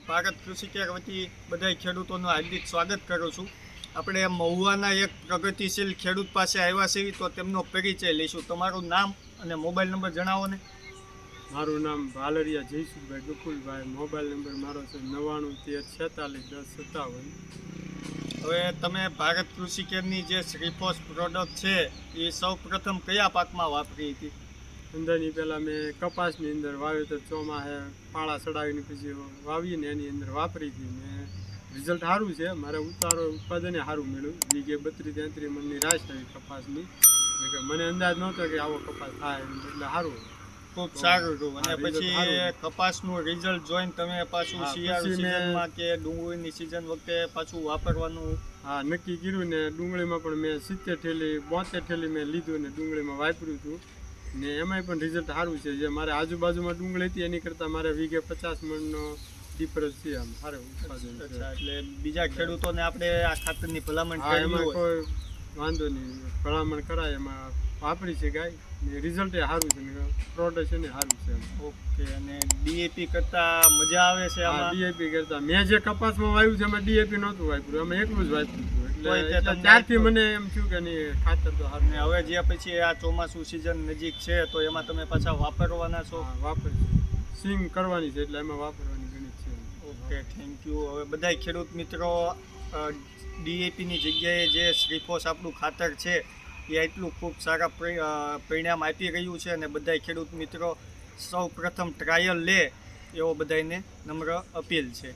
ભારત કૃષિ કેર વતી બધા ખેડૂતોનું હાર્દિક સ્વાગત કરું છું. આપણે મહુવાના એક પ્રગતિશીલ ખેડૂત પાસે આવ્યા છીએ, તો તેમનો પરિચય લઈશું. તમારું નામ અને મોબાઈલ નંબર જણાવો ને. મારું નામ ભાલરિયા જયસુખભાઈ ગોકુલભાઈ. મોબાઈલ નંબર મારો છે 9913461057. હવે તમે ભારત કૃષિ કેરની જે શ્રીફોસ પ્રોડક્ટ છે એ સૌ પ્રથમ કયા પાકમાં વાપરી હતી? અંદરની પહેલાં મેં કપાસની અંદર વાવેતર ચોમાસે પાળા ચડાવીને પછી વાવીને એની અંદર વાપરી હતી ને રિઝલ્ટ સારું છે. મારે ઉત્પાદને સારું મળ્યું. વીઘે 32-33 મણની રાશ આવી કપાસની. મને અંદાજ નહોતો કે આવો કપાસ થાય, એટલે સારું, ખૂબ સારું હતું. અને પછી કપાસનું રિઝલ્ટ જોઈને તમે પાછું શિયાળુ સિઝનમાં કે ડુંગળીની સિઝન વખતે પાછું વાપરવાનું નક્કી કર્યું ને ડુંગળીમાં પણ મેં 70 થેલી 72 થેલી મેં લીધું ને ડુંગળીમાં વાપર્યું હતું ને એમાંય પણ રિઝલ્ટ સારું છે. જે મારે આજુબાજુમાં ડુંગળી હતી એની કરતાં મારે વીઘે 50 મણનો ડિફરન્સ છે. આમ સારું ઉત્પાદન છે. એટલે બીજા ખેડૂતોને આપણે આ ખાતરની ભલામણ એમાં કોઈ વાંધો નહીં, ભલામણ કરાય એમાં વાપરી છે ગાય ને રિઝલ્ટ સારું છે ને પ્રોડક્શન સારું છે. ઓકે. અને ડીએપી કરતાં મજા આવે છે આમાં? ડીએપી કરતાં મેં જે કપાસમાં વાવ્યું છે એમાં ડીએપી નહોતું વાપર્યું, અમે એકલું જ વાપર્યું હતું. એટલે ત્યારથી મને એમ થયું કે નહીં ખાતર તો સારું. ને હવે જે પછી આ ચોમાસું સિઝન નજીક છે તો એમાં તમે પાછા વાપરવાના છો? વાપરશું, સિંગ કરવાની છે એટલે એમાં વાપરવાની ગણિત છે. Okay, thank you. હવે બધા ખેડૂત મિત્રો ડીએપીની જગ્યાએ જે શ્રીફોસ આપણું ખાતર છે એ એટલું ખૂબ સારા પરિણામ આપી રહ્યું છે અને બધા ખેડૂત મિત્રો સૌ પ્રથમ ટ્રાયલ લે એવો બધાને નમ્ર અપીલ છે.